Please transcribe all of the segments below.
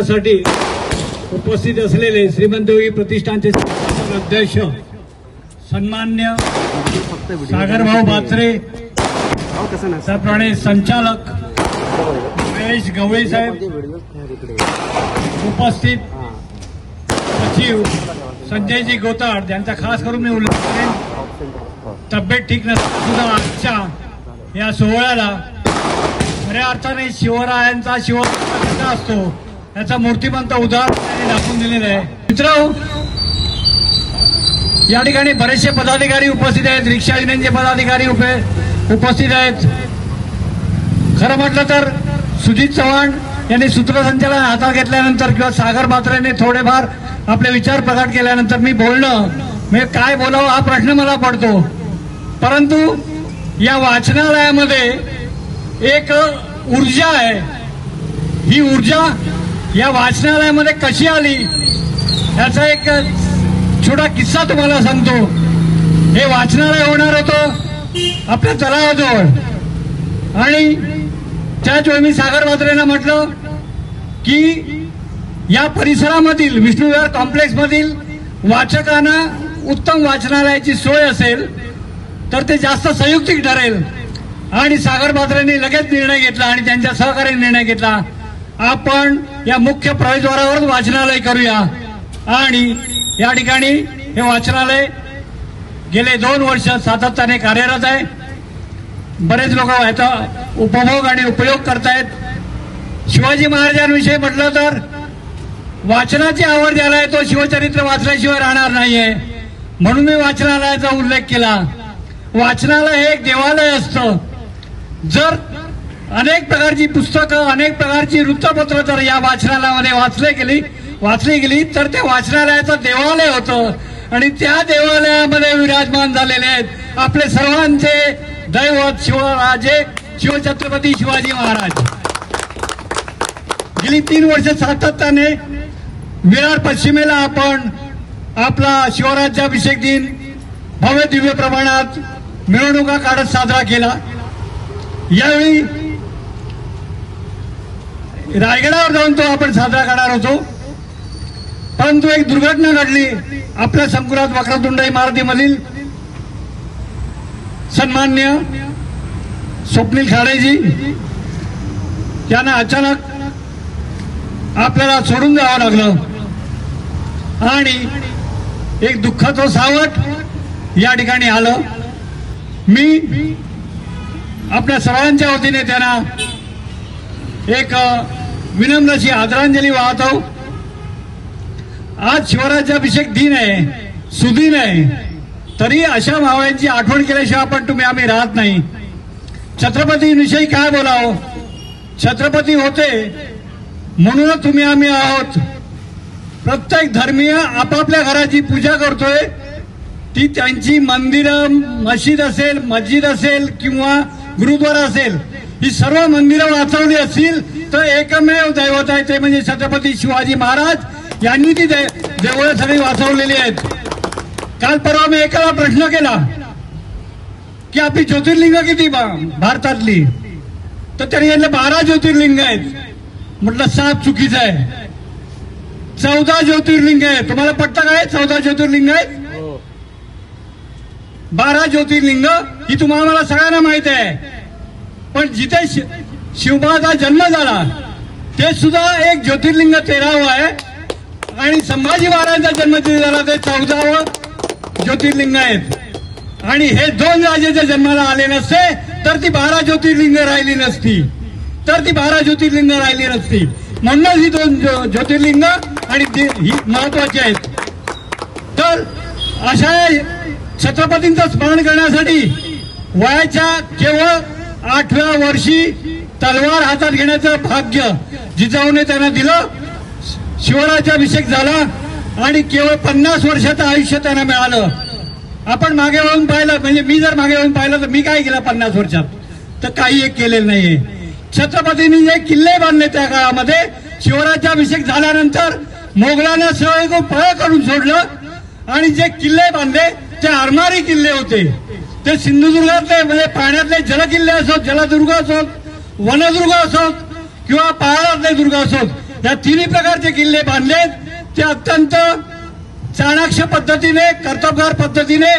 करण्यासाठी उपस्थित असलेले श्रीमंत योगी प्रतिष्ठानचे अध्यक्ष सन्मान्य सागरभाऊ बाचरे, त्याप्रमाणे संचालक महेश गवळी साहेब, उपस्थित सचिव संजयजी गोताड यांचा खास करून मी उल्लेख करेन. तब्येत ठीक नसताना सुद्धा आजच्या या सोहळ्याला खऱ्या अर्थाने शिवरायांचा कसा असतो याचा मूर्तिमंत उदाहरण त्यांनी दाखवून दिलेलं आहे. मित्रांनो, या ठिकाणी बरेचसे पदाधिकारी उपस्थित आहेत, रिक्षा युनियनचे पदाधिकारी उपस्थित आहेत. खरं म्हटलं तर सुजित चव्हाण यांनी सूत्रसंचालन हातात घेतल्यानंतर किंवा सागर बात्रेने थोडेफार आपले विचार प्रकट केल्यानंतर मी बोलणं म्हणजे काय बोलावं हा प्रश्न मला पडतो. परंतु या वाचनालयामध्ये एक ऊर्जा आहे. ही ऊर्जा या वाचनालयामध्ये कशी आली याचा एक छोटा किस्सा तुम्हाला सांगतो. हे वाचनालय होणार होतं आपल्या तलावाजवळ आणि त्याच वेळी मी सागर बात्रेंना म्हटलं की या परिसरामधील विष्णुविहार कॉम्प्लेक्समधील वाचकांना उत्तम वाचनालयाची सोय असेल तर ते जास्त संयुक्तिक ठरेल. आणि सागर बात्रेंनी लगेच निर्णय घेतला आणि त्यांच्या सहकार्याने निर्णय घेतला, आपण या मुख्य प्रवेशद्वारावरच वाचनालय करूया. आणि या ठिकाणी हे वाचनालय गेले 2 वर्ष सातत्याने कार्यरत आहे. बरेच लोक याचा उपभोग आणि उपयोग करतायत. शिवाजी महाराजांविषयी म्हटलं तर वाचनाची आवड ज्याला आहे तो शिवचरित्र वाचल्याशिवाय राहणार नाहीये, म्हणून मी वाचनालयाचा उल्लेख केला. वाचनालय हे एक देवालय असतं. जर अनेक प्रकारची पुस्तकं, अनेक प्रकारची वृत्तपत्र जर या वाचनालयामध्ये वाचली गेली तर ते वाचनालयाचं देवालय होतं. आणि त्या देवालयामध्ये विराजमान झालेले आहेत आपले सर्वांचे दैवत शिवराजे शिवछत्रपती शिवाजी महाराज. गेली 3 वर्ष सातत्याने विरार पश्चिमेला आपण आपला शिवराज्याभिषेक दिन भव्य दिव्य प्रमाणात मिरवणुका काढत साजरा केला. यावेळी रायगडावर जाऊन तो आपण साजरा करणार होतो, परंतु एक दुर्घटना घडली. आपल्या संकुलात वक्रतुंड इमारतीमधील सन्मान्य स्वप्नील खाडेजी यांना अचानक आपल्याला सोडून जावं लागलं आणि एक दुःखाचं सावट या ठिकाणी आलं. मी आपल्या सर्वांच्या वतीने त्यांना एक विनम्र अशी आदरांजली वाहतो. आज शिवराज्याभिषेक दिन आहे, सुदिन आहे, तरी अशा मावळ्यांची आठवण केल्याशिवाय आम्ही राहत नाही. छत्रपतींविषयी काय बोलावं, छत्रपती होते म्हणूनच आम्ही आहोत. प्रत्येक धर्मीय आपापल्या घराची पूजा करतोय, ती त्यांची मंदिरं, मस्जिद असेल किंवा गुरुद्वारा असेल, ही सर्व मंदिरं वाचवली असतील तर एकमेव दैवत आहे ते म्हणजे छत्रपती शिवाजी महाराज यांनी ती देवळं सगळी वाचवलेली आहेत. काल परवा मी एकाला प्रश्न केला की आपली ज्योतिर्लिंग किती भारतातली, तर त्यांनी म्हटलं 12 ज्योतिर्लिंग आहेत. म्हटलं 7 चुकीचं आहे, 14 ज्योतिर्लिंग आहे. तुम्हाला पटतं काय 14 ज्योतिर्लिंग आहेत? 12 ज्योतिर्लिंग ही तुम्हाला मला सगळ्यांना माहित आहे. पण जिथे शिवबाचा जन्म झाला ते सुद्धा एक ज्योतिर्लिंग 13वं आहे आणि संभाजी महाराजांचा जन्म जिथे झाला ते 14वं ज्योतिर्लिंग आहेत. आणि हे 2 राजेच्या जन्माला आले नसते तर ती 12 ज्योतिर्लिंग राहिली नसती, म्हणूनच ही 2 ज्योतिर्लिंग आणि ही महत्वाची आहेत. तर अशा छत्रपतींचं स्मरण करण्यासाठी वयाच्या केवळ 8व्या वर्षी तलवार हातात घेण्याचं भाग्य जिजाऊने त्यांना दिलं. शिवराज्याभिषेक झाला आणि केवळ 50 वर्षाचं आयुष्य त्यांना मिळालं. आपण मागे वळून पाहिलं, म्हणजे मी जर मागे वळून पाहिलं तर मी काय केलं 50 वर्षात, तर काही एक केलेलं नाहीये. छत्रपतींनी जे किल्ले बांधले त्या काळामध्ये शिवराज्याभिषेक झाल्यानंतर मोगलांना सगळं पळ करून सोडलं आणि जे किल्ले बांधले ते आरमारी किल्ले होते. ते सिंधुदुर्गातले म्हणजे पाण्यातले जलकिल्ले असोत, जलदुर्ग असोत, वनदुर्ग असोत किंवा पहाडातले दुर्ग असोत, या तिन्ही प्रकारचे किल्ले बांधलेत ते अत्यंत चाणाक्ष पद्धतीने, कर्तबगार पद्धतीने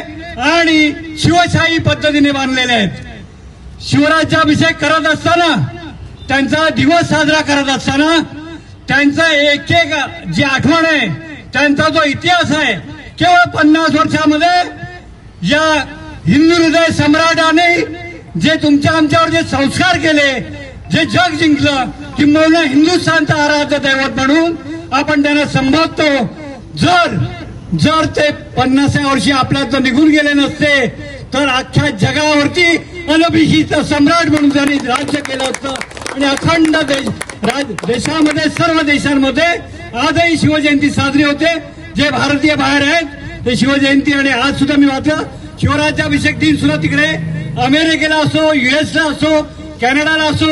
आणि शिवशाही पद्धतीने बांधलेले आहेत. शिवराज्याभिषेक करत असताना, त्यांचा दिवस साजरा करत असताना त्यांचा एक एक जी आठवण आहे, त्यांचा जो इतिहास आहे, केवळ 50 वर्षामध्ये या हिंदू हृदय सम्राटाने जे तुमच्या आमच्यावर जे संस्कार केले, जे जग जिंकलं, किंबहुना हिंदुस्थानचा आराध्य दैवत म्हणून आपण त्यांना संबोधतो. जर ते 50व्या वर्षी आपल्यात निघून गेले नसते तर अख्ख्या जगावरती अनभिषिक्त सम्राट म्हणून त्यांनी राज्य केलं असतं आणि अखंड देशामध्ये, सर्व देशांमध्ये आजही शिवजयंती साजरी होते. जे भारतीय बाहेर आहेत ते शिवजयंती, आणि आज सुद्धा मी वाचलं शिवराज्याभिषेक दिन सुद्धा तिकडे अमेरिकेला असो, युएसला असो, कॅनडाला असो,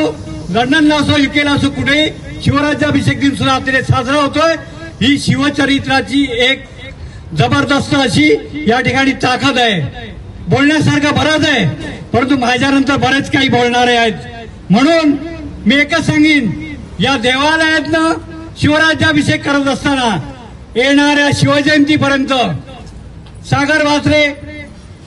लंडनला असो, युकेला असो, कुठेही शिवराज्याभिषेक दिन सुद्धा तिथे साजरा होतोय. ही शिवचरित्राची एक जबरदस्त अशी या ठिकाणी ताकद आहे. बोलण्यासारखं बरंच आहे, परंतु माझ्यानंतर बरेच काही बोलणारे आहेत. म्हणून मी एकच सांगेन, या देवालयातनं शिवराज्याभिषेक करत असताना येणाऱ्या शिवजयंतीपर्यंत सागर वासरे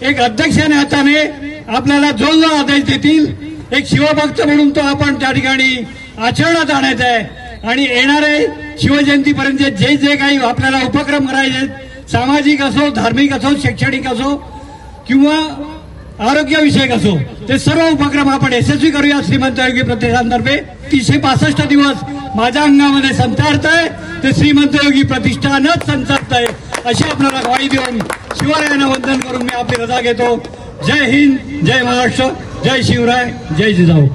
एक अध्यक्षाने हाताने आपल्याला जो आदेश देतील, एक शिवभक्त म्हणून तो आपण त्या ठिकाणी आचरणात आणायचा आहे. आणि येणारे शिवजयंतीपर्यंत जे जे काही आपल्याला उपक्रम करायचे, सामाजिक असो, धार्मिक असो, शैक्षणिक असो किंवा आरोग्यविषयक असो, ते सर्व उपक्रम आपण यशस्वी करूया. श्रीमंत योगी प्रतिष्ठानतर्फे 365 दिवस माझ्या अंगामध्ये संचारत आहे, ते श्रीमंत योगी प्रतिष्ठानच संचारत आहे, अशी आपल्याला ग्वाही देऊन शिवरायांना वंदन करून मी आपली रजा घेतो. जय हिंद, जय महाराष्ट्र, जय शिवराय, जय जिजाऊ.